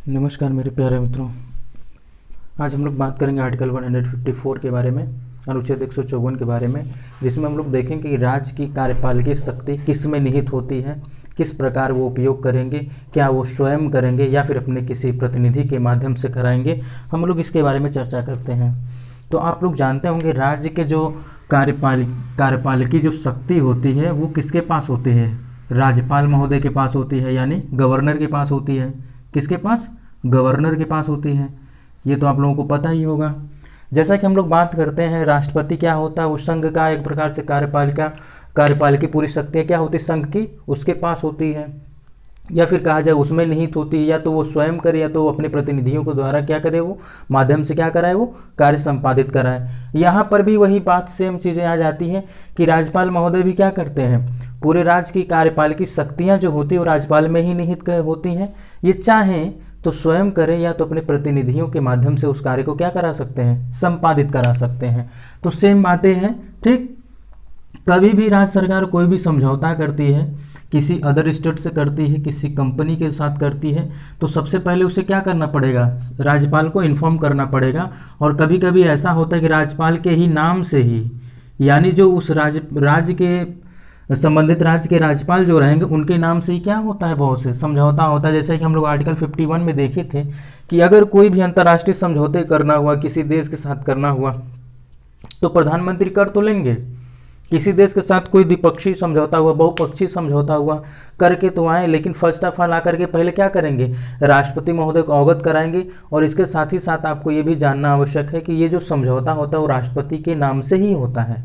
नमस्कार मेरे प्यारे मित्रों। आज हम लोग बात करेंगे आर्टिकल 154 के बारे में, अनुच्छेद 154 के बारे में, जिसमें हम लोग देखेंगे कि राज्य की कार्यपालिकी शक्ति किस में निहित होती है, किस प्रकार वो उपयोग करेंगे, क्या वो स्वयं करेंगे या फिर अपने किसी प्रतिनिधि के माध्यम से कराएंगे। हम लोग इसके बारे में चर्चा करते हैं। तो आप लोग जानते होंगे राज्य के जो कार्यपालिकी जो शक्ति होती है वो किसके पास होती है? राज्यपाल महोदय के पास होती है, यानी गवर्नर के पास होती है। किसके पास? गवर्नर के पास होती है। ये तो आप लोगों को पता ही होगा। जैसा कि हम लोग बात करते हैं, राष्ट्रपति क्या होता है? उस संघ का एक प्रकार से कार्यपालिकी पूरी शक्तियाँ क्या होती है संघ की, उसके पास होती है, या फिर कहा जाए उसमें निहित होती है। या तो वो स्वयं करे या तो वो अपने प्रतिनिधियों के द्वारा क्या करे, वो माध्यम से क्या कराए, वो कार्य संपादित कराए। यहाँ पर भी वही बात, सेम चीज़ें आ जाती हैं कि राज्यपाल महोदय भी क्या करते हैं, पूरे राज्य की कार्यपालिकी शक्तियाँ जो होती है वो राज्यपाल में ही निहित होती हैं। ये चाहें तो स्वयं करें या तो अपने प्रतिनिधियों के माध्यम से उस कार्य को क्या करा सकते हैं, संपादित करा सकते हैं। तो सेम बातें हैं, ठीक। कभी भी राज्य सरकार कोई भी समझौता करती है, किसी अदर स्टेट से करती है, किसी कंपनी के साथ करती है, तो सबसे पहले उसे क्या करना पड़ेगा, राज्यपाल को इन्फॉर्म करना पड़ेगा। और कभी कभी ऐसा होता है कि राज्यपाल के ही नाम से ही, यानी जो उस राज्य के संबंधित राज्य के राज्यपाल जो रहेंगे उनके नाम से ही क्या होता है, बहुत से समझौता होता है। जैसे कि हम लोग आर्टिकल 51 में देखे थे कि अगर कोई भी अंतर्राष्ट्रीय समझौते करना हुआ, किसी देश के साथ करना हुआ, तो प्रधानमंत्री कर तो लेंगे। किसी देश के साथ कोई द्विपक्षीय समझौता हुआ, बहुपक्षीय समझौता हुआ, करके तो आए, लेकिन फर्स्ट ऑफ ऑल आकर के पहले क्या करेंगे, राष्ट्रपति महोदय को अवगत कराएंगे। और इसके साथ ही साथ आपको ये भी जानना आवश्यक है कि ये जो समझौता होता है वो राष्ट्रपति के नाम से ही होता है,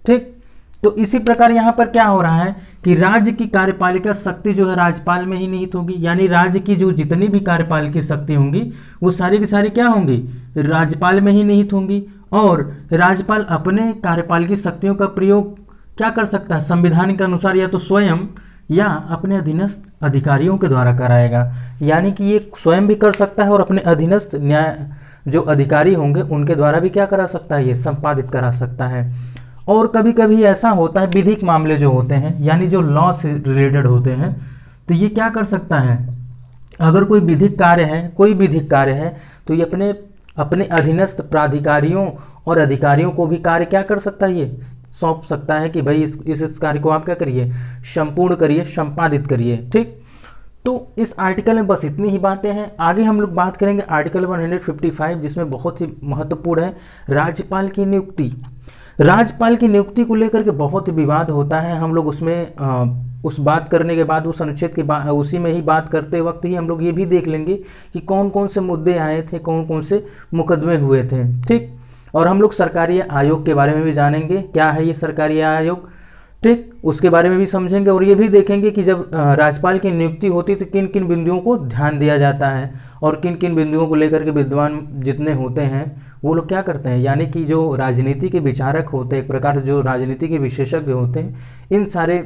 ठीक। तो इसी प्रकार यहाँ पर क्या हो रहा है कि राज्य की कार्यपालिका शक्ति जो है राज्यपाल में ही निहित होगी, यानी राज्य की जो जितनी भी कार्यपालिकी शक्ति होंगी वो सारी की सारी क्या होंगी, राज्यपाल में ही निहित होंगी। और राज्यपाल अपने कार्यपालिकी शक्तियों का प्रयोग क्या कर सकता है, संविधान के अनुसार या तो स्वयं या अपने अधीनस्थ अधिकारियों के द्वारा कराएगा। यानी कि ये स्वयं भी कर सकता है और अपने अधीनस्थ न्याय जो अधिकारी होंगे उनके द्वारा भी क्या करा सकता है, ये संपादित करा सकता है। और कभी कभी ऐसा होता है, विधिक मामले जो होते हैं, यानी जो लॉ से रिलेटेड होते हैं, तो ये क्या कर सकता है, अगर कोई विधिक कार्य है, कोई विधिक कार्य है, तो ये अपने अधीनस्थ प्राधिकारियों और अधिकारियों को भी कार्य क्या कर सकता है, ये सौंप सकता है कि भाई इस कार्य को आप क्या करिए, संपूर्ण करिए, संपादित करिए, ठीक। तो इस आर्टिकल में बस इतनी ही बातें हैं। आगे हम लोग बात करेंगे आर्टिकल 155, जिसमें बहुत ही महत्वपूर्ण है राज्यपाल की नियुक्ति। राज्यपाल की नियुक्ति को लेकर के बहुत ही विवाद होता है। हम लोग उसमें उस बात करने के बाद, उस अनुच्छेद के बाद, उसी में ही बात करते वक्त ही हम लोग ये भी देख लेंगे कि कौन कौन से मुद्दे आए थे, कौन कौन से मुकदमे हुए थे, ठीक। और हम लोग सरकारी आयोग के बारे में भी जानेंगे, क्या है ये सरकारी आयोग, ठीक, उसके बारे में भी समझेंगे। और ये भी देखेंगे कि जब राज्यपाल की नियुक्ति होती है तो किन किन बिंदुओं को ध्यान दिया जाता है और किन किन बिंदुओं को लेकर के विद्वान जितने होते हैं वो लोग क्या करते हैं, यानी कि जो राजनीति के विचारक होते हैं, एक प्रकार से जो राजनीति के विशेषज्ञ होते हैं, इन सारे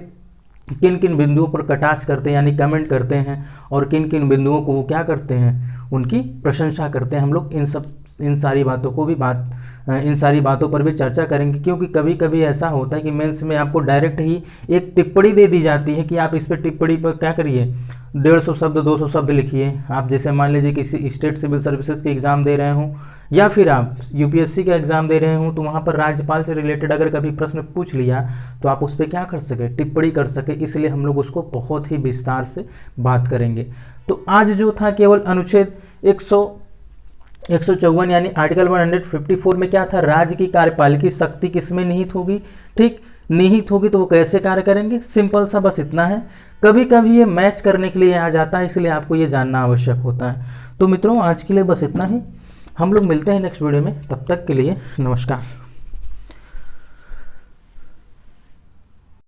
किन किन बिंदुओं पर कटाक्ष करते हैं, यानी कमेंट करते हैं, और किन किन बिंदुओं को वो क्या करते हैं, उनकी प्रशंसा करते हैं। हम लोग इन सारी बातों को भी इन सारी बातों पर भी चर्चा करेंगे, क्योंकि कभी कभी ऐसा होता है कि मेंस में आपको डायरेक्ट ही एक टिप्पणी दे दी जाती है कि आप इस पर टिप्पणी पर क्या करिए, 150 शब्द 200 शब्द लिखिए। आप जैसे मान लीजिए किसी स्टेट सिविल सर्विसेज के एग्ज़ाम दे रहे हों या फिर आप यूपीएससी का एग्ज़ाम दे रहे हों, तो वहाँ पर राज्यपाल से रिलेटेड अगर कभी प्रश्न पूछ लिया तो आप उस पर क्या कर सके, टिप्पणी कर सके। इसलिए हम लोग उसको बहुत ही विस्तार से बात करेंगे। तो आज जो था केवल अनुच्छेद 154 यानी आर्टिकल 154 में क्या था, राज्य की कार्यपालिकी शक्ति किसमें निहित होगी, ठीक, निहित होगी तो वो कैसे कार्य करेंगे, सिंपल सा बस इतना है। कभी कभी ये मैच करने के लिए आ जाता है, इसलिए आपको ये जानना आवश्यक होता है। तो मित्रों आज के लिए बस इतना ही, हम लोग मिलते हैं नेक्स्ट वीडियो में, तब तक के लिए नमस्कार।